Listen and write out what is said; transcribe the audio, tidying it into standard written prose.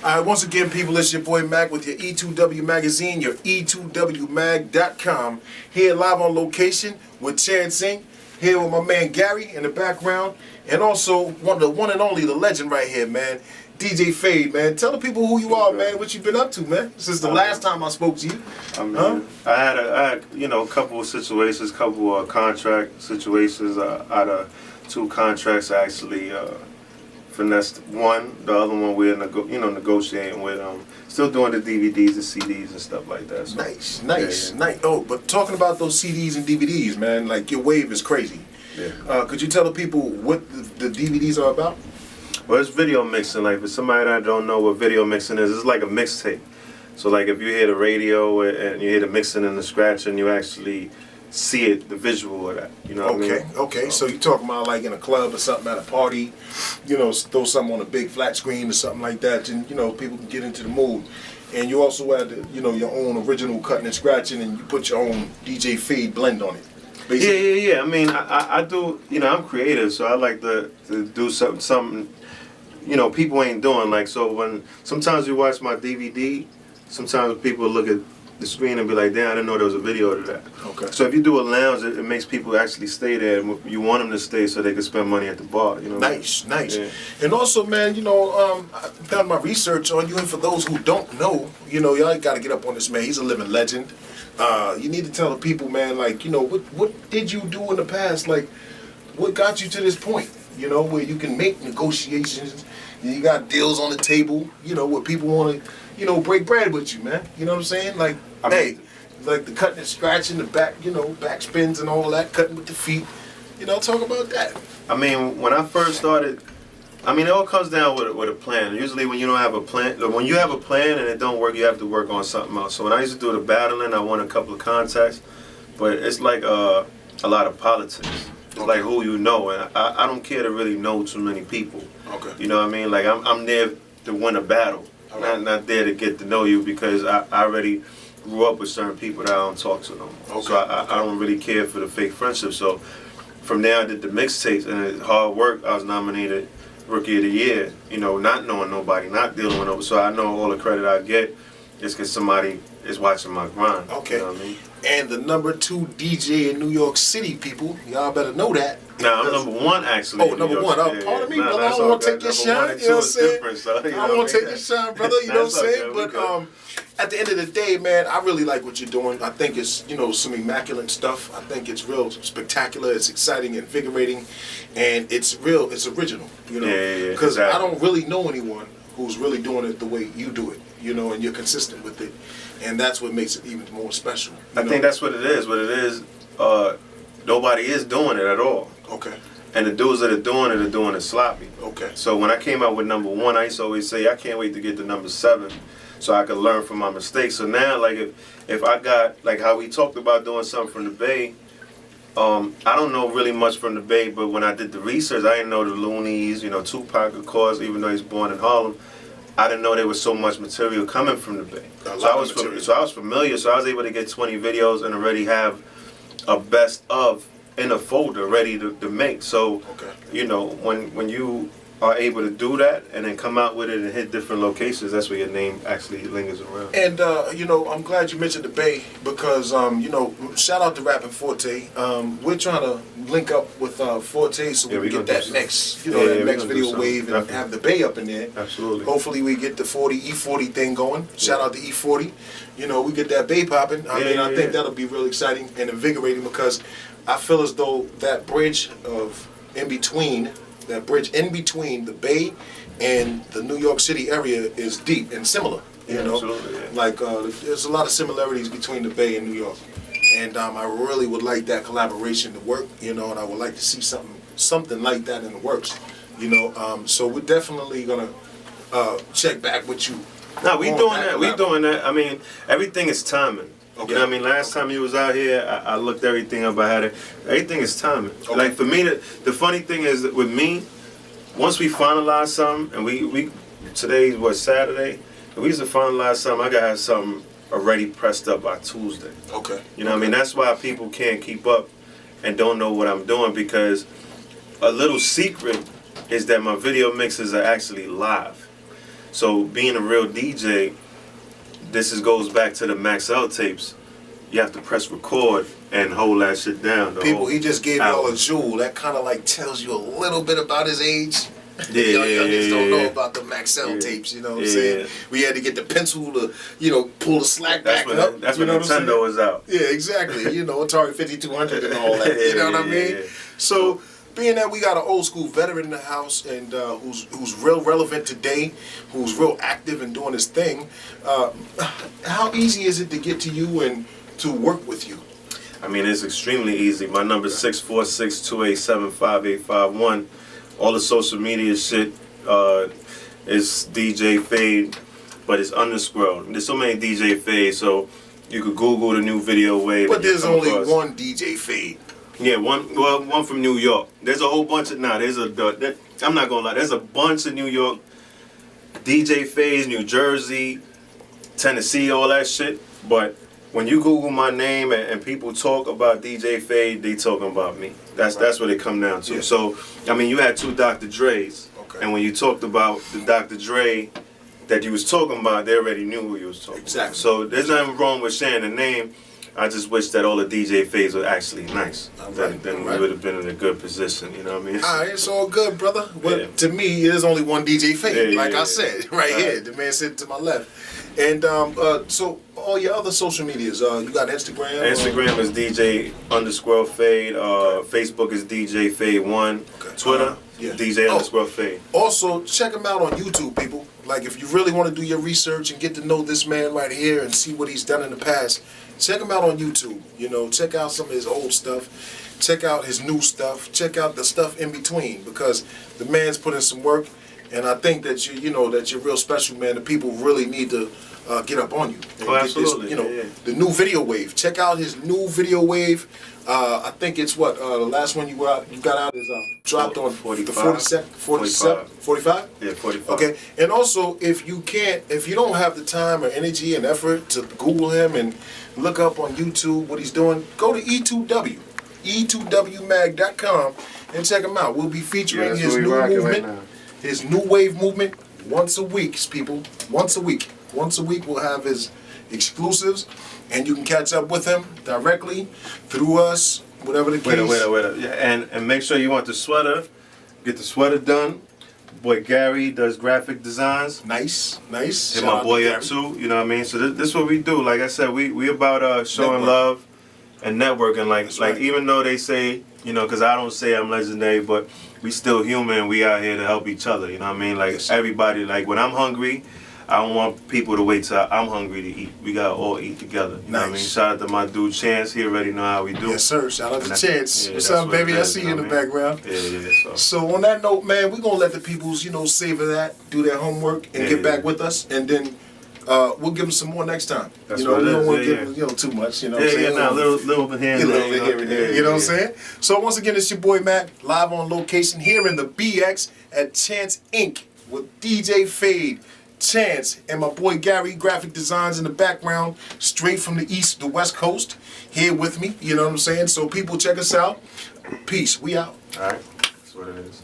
Once again, people, it's your boy Mac with your E2W Magazine, your E2WMag.com. Here live on location with Chan Singh, here with my man Gary in the background, and also the one and only, the legend right here, man, DJ Fade, man. Tell the people who you are, man, what you've been up to, man, since the last time I spoke to you. I had a couple of situations, couple of contract situations. Out of 2 contracts, I actually finessed one. The other one we're negotiating with. Still doing the DVDs and CDs and stuff like that. So, nice. Oh, but talking about those CDs and DVDs, man, like your wave is crazy. Yeah. Could you tell the people what the DVDs are about? Well, it's video mixing. Like, for somebody that don't know what video mixing is, it's like a mixtape. So, like, if you hear the radio and you hear the mixing and the scratching, you actually see it, the visual of that. You know what I mean? Okay. So you talking about like in a club or something at a party, throw something on a big flat screen or something like that, and people can get into the mood. And you also add your own original cutting and scratching, and you put your own DJ Fade blend on it. Basically. Yeah. I mean, I do. I'm creative, so I like to do something. People ain't doing. Like, so when sometimes you watch my DVD, sometimes people look at the screen and be like, damn, I didn't know there was a video to that. Okay. So if you do a lounge, it makes people actually stay there, and you want them to stay so they can spend money at the bar. Nice. Yeah. And also, man, I've done my research on you, and for those who don't know, y'all got to get up on this man. He's a living legend. You need to tell the people, man, like, what did you do in the past? Like, what got you to this point? Where you can make negotiations, and you got deals on the table, where people want to, break bread with you, man. You know what I'm saying? Like, like the cutting and scratching, the back, back spins and all that, cutting with the feet. Talk about that. I mean, when I first started, it all comes down with a plan. Usually when you don't have a plan, when you have a plan and it don't work, you have to work on something else. So when I used to do the battling, I won a couple of contacts, but it's like a lot of politics. It's like who you know, and I don't care to really know too many people. Okay. You know what I mean? Like, I'm there to win a battle. Not there to get to know you, because I already grew up with certain people that I don't talk to no more. Okay. So I don't really care for the fake friendship. So from there I did the mixtapes, and it's hard work. I was nominated Rookie of the Year, not knowing nobody, not dealing with nobody. So I know all the credit I get is because somebody is watching my grind. Okay. You know what I mean? And the #2 DJ in New York City, people, y'all better know that. Nah, I'm #1 actually. Oh, #1. Pardon me, brother. I don't want to take your shine. You know what I'm saying? I don't want to take your shine, brother. You know what I'm saying? But at the end of the day, man, I really like what you're doing. I think it's some immaculate stuff. I think it's real spectacular. It's exciting, invigorating, and it's real. It's original. Because I don't really know anyone who's really doing it the way you do it. And you're consistent with it, and that's what makes it even more special. I think that's what it is. What it is, nobody is doing it at all. Okay. And the dudes that are doing it sloppy. Okay. So when I came out with #1, I used to always say, I can't wait to get to #7 so I could learn from my mistakes. So now, like, if I got, like how we talked about doing something from the Bay, I don't know really much from the Bay, but when I did the research, I didn't know the Loonies, Tupac, of course, even though he's born in Harlem. I didn't know there was so much material coming from the Bay. So I was familiar, so I was able to get 20 videos and already have a best of in a folder ready to make. So, when you are able to do that and then come out with it and hit different locations, that's where your name actually lingers around. And, I'm glad you mentioned the Bay because, shout out to Rappin' Forte. We're trying to link up with Forte so we can get that next, that next video wave and have the Bay up in there. Absolutely. Hopefully we get the E40 thing going. Shout out to E40. We get that Bay popping. I think that'll be really exciting and invigorating because I feel as though that bridge in between the Bay and the New York City area is deep and similar. Absolutely, yeah. Like there's a lot of similarities between the Bay and New York, and I really would like that collaboration to work. And I would like to see something like that in the works. So we're definitely gonna check back with you. No, we doing that. We doing that. I mean, everything is timing. Okay. You know what I mean? Last time you was out here, I looked everything up. I had it. Everything is timing. Okay. Like, for me, the funny thing is that with me, once we finalize something, and we today's what, Saturday? If we used to finalize something, I gotta have something already pressed up by Tuesday. Okay. You know what I mean? That's why people can't keep up and don't know what I'm doing, because a little secret is that my video mixes are actually live. So being a real DJ, goes back to the Maxell tapes. You have to press record and hold that shit down. People, he just gave y'all a jewel. That kind of like tells you a little bit about his age. Y'all just don't know about the Maxell tapes, you know what I'm saying? We had to get the pencil to, pull the slack back up. That's when Nintendo was out. Yeah, exactly. Atari 5200 and all that. You know what I mean? So, being that we got an old school veteran in the house and who's real relevant today, who's real active and doing his thing, how easy is it to get to you and to work with you? I mean, it's extremely easy. My number is 646-287-5851. All the social media shit is DJ Fade, but it's underscore. There's so many DJ Fade, so you could Google the new video wave. But there's only one DJ Fade. Yeah, one from New York. There's a whole bunch of I'm not gonna lie. There's a bunch of New York DJ Fades, New Jersey, Tennessee, all that shit. But when you Google my name and people talk about DJ Fade, they talking about me. That's what it come down to. Yeah. So, I mean, you had two Dr. Dre's. Okay. And when you talked about the Dr. Dre that you was talking about, they already knew who you was talking about. So there's nothing wrong with sharing the name. I just wish that all the DJ Fades were actually nice. Then we would have been in a good position, you know what I mean? All right, it's all good, brother. But to me, there's only one DJ Fade, I said, right here. The man sitting to my left. And so all your other social medias, you got Instagram? Instagram is DJ_Fade. Facebook is DJ Fade1. Okay. Twitter, DJ_Fade. Also, check him out on YouTube, people. Like, if you really want to do your research and get to know this man right here and see what he's done in the past, check him out on YouTube. Check out some of his old stuff. Check out his new stuff. Check out the stuff in between, because the man's put in some work. And I think that that you're real special, man. The people really need to get up on you. And get absolutely. This, the new video wave. Check out his new video wave. I think it's the last one you got out is dropped on 45. 45? Yeah, 45. Okay. And also, if you don't have the time or energy and effort to Google him and look up on YouTube what he's doing, go to E2W, E2WMag.com, and check him out. We'll be featuring his new movement. Right, his new wave movement once a week, people. Once a week. Once a week we'll have his exclusives, and you can catch up with him directly through us, whatever the case. Wait. Yeah, and make sure you want the sweater. Get the sweater done. Boy Gary does graphic designs. Nice. Hit my boy up too, you know what I mean? So this is what we do. Like I said, we about showing love and networking. Like even though they say, because I don't say I'm legendary, but we still human. We out here to help each other. You know what I mean? Like everybody. Like when I'm hungry, I don't want people to wait till I'm hungry to eat. We gotta all eat together. You know what I mean? Shout out to my dude Chance. He already know how we do. Yes, sir. Shout out to Chance. What's up, baby? I see you in the background. Yeah. So on that note, man, we're gonna let the peoples, savor that, do their homework, and get back with us, and then we'll give them some more next time. That's we don't want to give them, too much. You know what I'm saying? A little bit here and there. You know what I'm saying? So once again, it's your boy Matt, live on location here in the BX at Chance Inc. with DJ Fade, Chance, and my boy Gary, graphic designs in the background, straight from the West Coast, here with me. You know what I'm saying? So people, check us out. Peace. We out. All right. That's what it is.